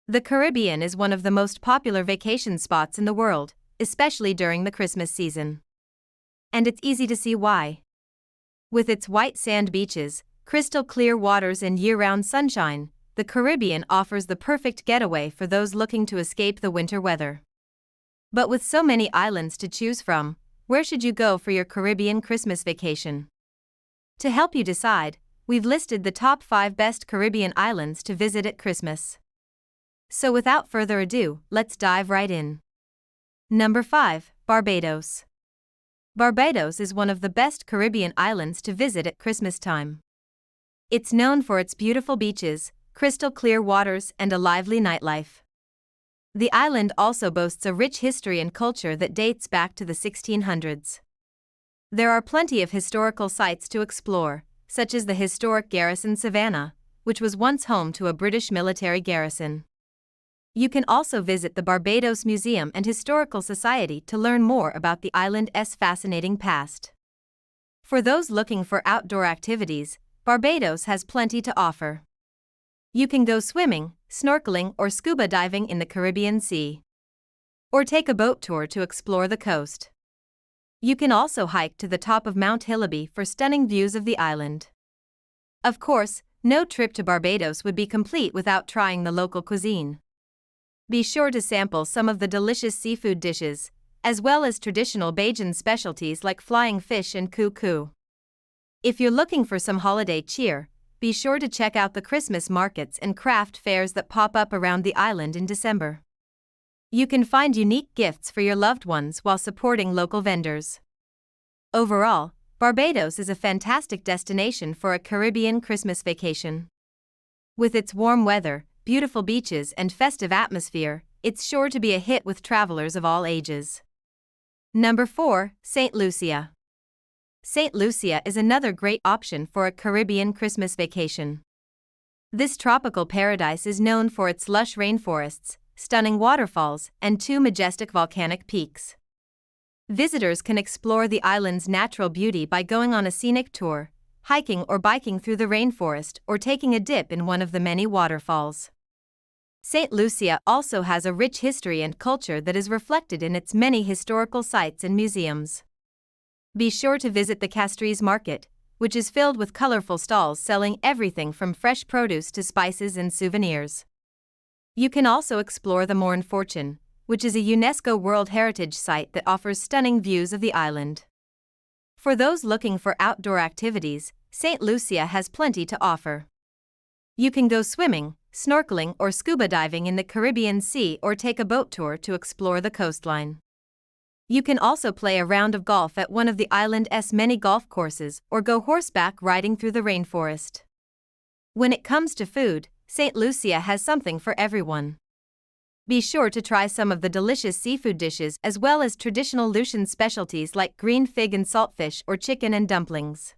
The Caribbean is one of the most popular vacation spots in the world, especially during the Christmas season. And it's easy to see why. With its white sand beaches, crystal clear waters, and year-round sunshine, the Caribbean offers the perfect getaway for those looking to escape the winter weather. But with so many islands to choose from, where should you go for your Caribbean Christmas vacation? To help you decide, we've listed the top 5 best Caribbean islands to visit at Christmas. So without further ado, let's dive right in. Number 5, Barbados. Barbados is one of the best Caribbean islands to visit at Christmas time. It's known for its beautiful beaches, crystal clear waters, and a lively nightlife. The island also boasts a rich history and culture that dates back to the 1600s. There are plenty of historical sites to explore, such as the historic Garrison Savannah, which was once home to a British military garrison. You can also visit the Barbados Museum and Historical Society to learn more about the island's fascinating past. For those looking for outdoor activities, Barbados has plenty to offer. You can go swimming, snorkeling, or scuba diving in the Caribbean Sea. Or take a boat tour to explore the coast. You can also hike to the top of Mount Hillaby for stunning views of the island. Of course, no trip to Barbados would be complete without trying the local cuisine. Be sure to sample some of the delicious seafood dishes, as well as traditional Bajan specialties like flying fish and cuckoo. If you're looking for some holiday cheer, be sure to check out the Christmas markets and craft fairs that pop up around the island in December. You can find unique gifts for your loved ones while supporting local vendors. Overall, Barbados is a fantastic destination for a Caribbean Christmas vacation. With its warm weather, beautiful beaches, and festive atmosphere, it's sure to be a hit with travelers of all ages. Number 4, St. Lucia. St. Lucia is another great option for a Caribbean Christmas vacation. This tropical paradise is known for its lush rainforests, stunning waterfalls, and 2 majestic volcanic peaks. Visitors can explore the island's natural beauty by going on a scenic tour, hiking or biking through the rainforest, or taking a dip in one of the many waterfalls. St. Lucia also has a rich history and culture that is reflected in its many historical sites and museums. Be sure to visit the Castries Market, which is filled with colorful stalls selling everything from fresh produce to spices and souvenirs. You can also explore the Morne Fortune, which is a UNESCO World Heritage Site that offers stunning views of the island. For those looking for outdoor activities, St. Lucia has plenty to offer. You can go swimming, snorkeling, or scuba diving in the Caribbean Sea, or take a boat tour to explore the coastline. You can also play a round of golf at one of the island's many golf courses, or go horseback riding through the rainforest. When it comes to food, St. Lucia has something for everyone. Be sure to try some of the delicious seafood dishes as well as traditional Lucian specialties like green fig and saltfish, or chicken and dumplings.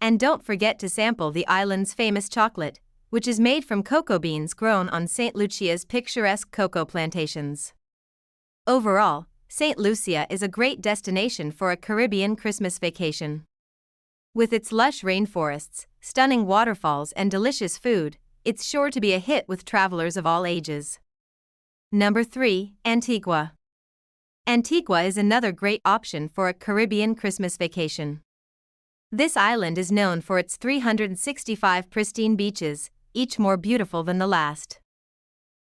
And don't forget to sample the island's famous chocolate, which is made from cocoa beans grown on St. Lucia's picturesque cocoa plantations. Overall, St. Lucia is a great destination for a Caribbean Christmas vacation. With its lush rainforests, stunning waterfalls, and delicious food, it's sure to be a hit with travelers of all ages. Number 3, Antigua. Antigua is another great option for a Caribbean Christmas vacation. This island is known for its 365 pristine beaches, each more beautiful than the last.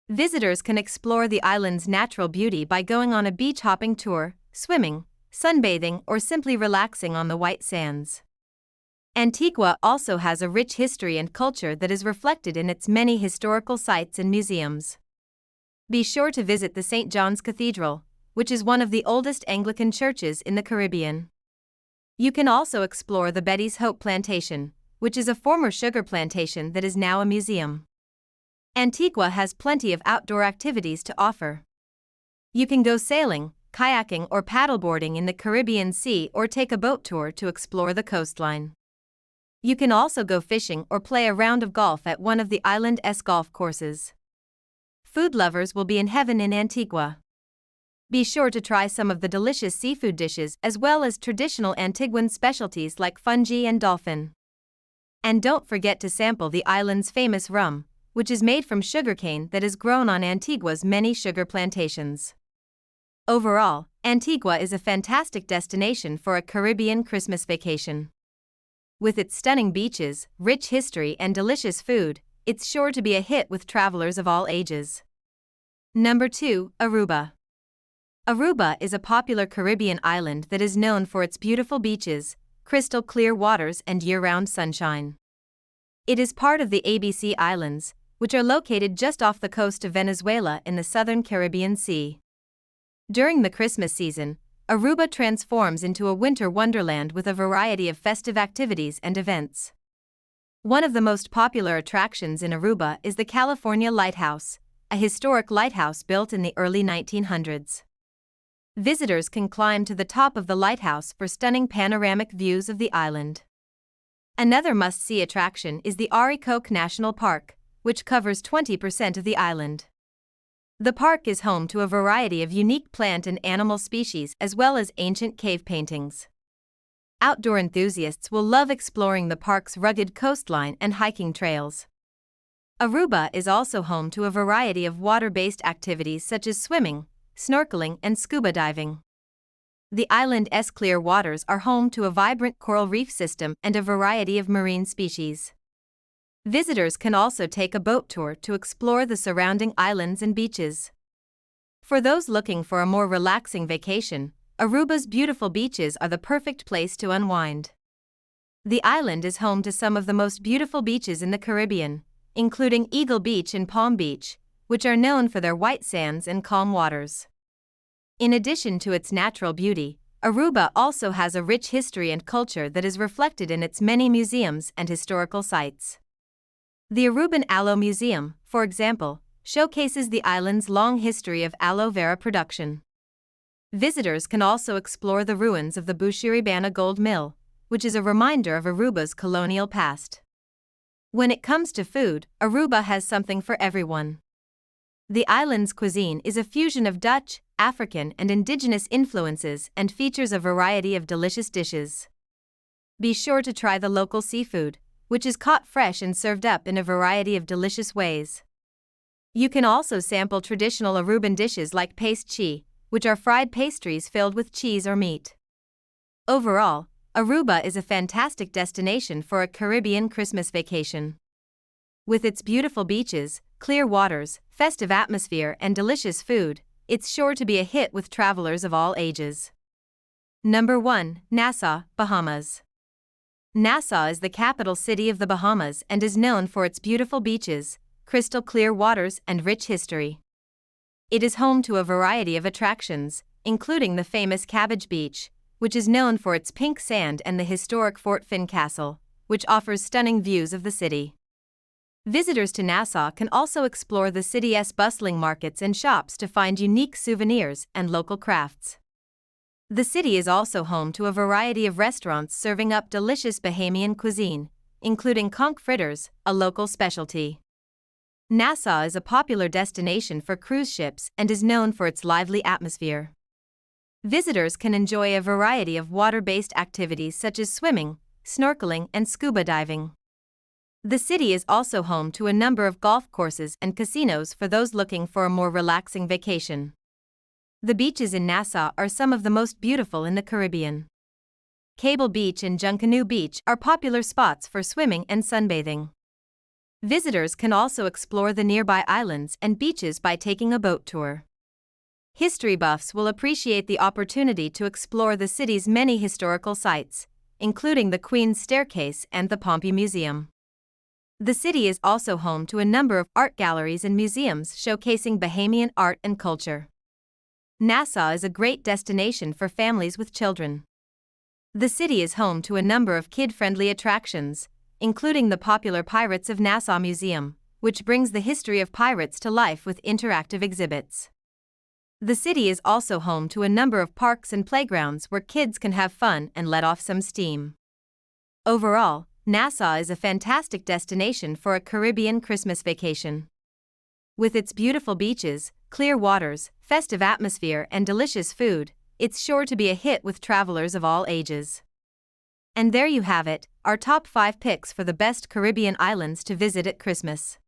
Visitors can explore the island's natural beauty by going on a beach hopping tour, swimming, sunbathing, or simply relaxing on the white sands. Antigua also has a rich history and culture that is reflected in its many historical sites and museums. Be sure to visit the St. John's Cathedral, which is one of the oldest Anglican churches in the Caribbean. You can also explore the Betty's Hope Plantation, which is a former sugar plantation that is now a museum. Antigua has plenty of outdoor activities to offer. You can go sailing, kayaking, or paddleboarding in the Caribbean Sea, or take a boat tour to explore the coastline. You can also go fishing or play a round of golf at one of the island's golf courses. Food lovers will be in heaven in Antigua. Be sure to try some of the delicious seafood dishes as well as traditional Antiguan specialties like fungi and dolphin. And don't forget to sample the island's famous rum, which is made from sugarcane that is grown on Antigua's many sugar plantations. Overall, Antigua is a fantastic destination for a Caribbean Christmas vacation. With its stunning beaches, rich history, and delicious food, it's sure to be a hit with travelers of all ages. Number 2, Aruba. Aruba is a popular Caribbean island that is known for its beautiful beaches, crystal clear waters, and year-round sunshine. It is part of the ABC Islands, which are located just off the coast of Venezuela in the southern Caribbean Sea. During the Christmas season, Aruba transforms into a winter wonderland with a variety of festive activities and events. One of the most popular attractions in Aruba is the California Lighthouse, a historic lighthouse built in the early 1900s. Visitors can climb to the top of the lighthouse for stunning panoramic views of the island. Another must-see attraction is the Aricoke National Park, which covers 20% of the island. The park is home to a variety of unique plant and animal species as well as ancient cave paintings. Outdoor enthusiasts will love exploring the park's rugged coastline and hiking trails. Aruba is also home to a variety of water-based activities such as swimming, snorkeling, and scuba diving. The island's clear waters are home to a vibrant coral reef system and a variety of marine species. Visitors can also take a boat tour to explore the surrounding islands and beaches. For those looking for a more relaxing vacation, Aruba's beautiful beaches are the perfect place to unwind. The island is home to some of the most beautiful beaches in the Caribbean, including Eagle Beach and Palm Beach, which are known for their white sands and calm waters. In addition to its natural beauty, Aruba also has a rich history and culture that is reflected in its many museums and historical sites. The Aruban Aloe Museum, for example, showcases the island's long history of aloe vera production. Visitors can also explore the ruins of the Bushiribana Gold Mill, which is a reminder of Aruba's colonial past. When it comes to food, Aruba has something for everyone. The island's cuisine is a fusion of Dutch, African, and indigenous influences and features a variety of delicious dishes. Be sure to try the local seafood, which is caught fresh and served up in a variety of delicious ways. You can also sample traditional Aruban dishes like paste chi, which are fried pastries filled with cheese or meat. Overall, Aruba is a fantastic destination for a Caribbean Christmas vacation. With its beautiful beaches, clear waters, festive atmosphere, and delicious food, it's sure to be a hit with travelers of all ages. Number 1, Nassau, Bahamas. Nassau is the capital city of the Bahamas and is known for its beautiful beaches, crystal clear waters, and rich history. It is home to a variety of attractions, including the famous Cabbage Beach, which is known for its pink sand, and the historic Fort Finn Castle, which offers stunning views of the city. Visitors to Nassau can also explore the city's bustling markets and shops to find unique souvenirs and local crafts. The city is also home to a variety of restaurants serving up delicious Bahamian cuisine, including conch fritters, a local specialty. Nassau is a popular destination for cruise ships and is known for its lively atmosphere. Visitors can enjoy a variety of water-based activities such as swimming, snorkeling, and scuba diving. The city is also home to a number of golf courses and casinos for those looking for a more relaxing vacation. The beaches in Nassau are some of the most beautiful in the Caribbean. Cable Beach and Junkanoo Beach are popular spots for swimming and sunbathing. Visitors can also explore the nearby islands and beaches by taking a boat tour. History buffs will appreciate the opportunity to explore the city's many historical sites, including the Queen's Staircase and the Pompey Museum. The city is also home to a number of art galleries and museums showcasing Bahamian art and culture. Nassau is a great destination for families with children. The city is home to a number of kid-friendly attractions, including the popular Pirates of Nassau Museum, which brings the history of pirates to life with interactive exhibits. The city is also home to a number of parks and playgrounds where kids can have fun and let off some steam. Overall, Nassau is a fantastic destination for a Caribbean Christmas vacation. With its beautiful beaches, clear waters, festive atmosphere, and delicious food, it's sure to be a hit with travelers of all ages. And there you have it, our top 5 picks for the best Caribbean islands to visit at Christmas.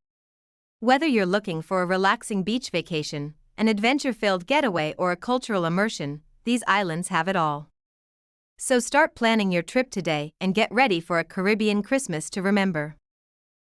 Whether you're looking for a relaxing beach vacation, an adventure-filled getaway, or a cultural immersion, these islands have it all. So start planning your trip today and get ready for a Caribbean Christmas to remember.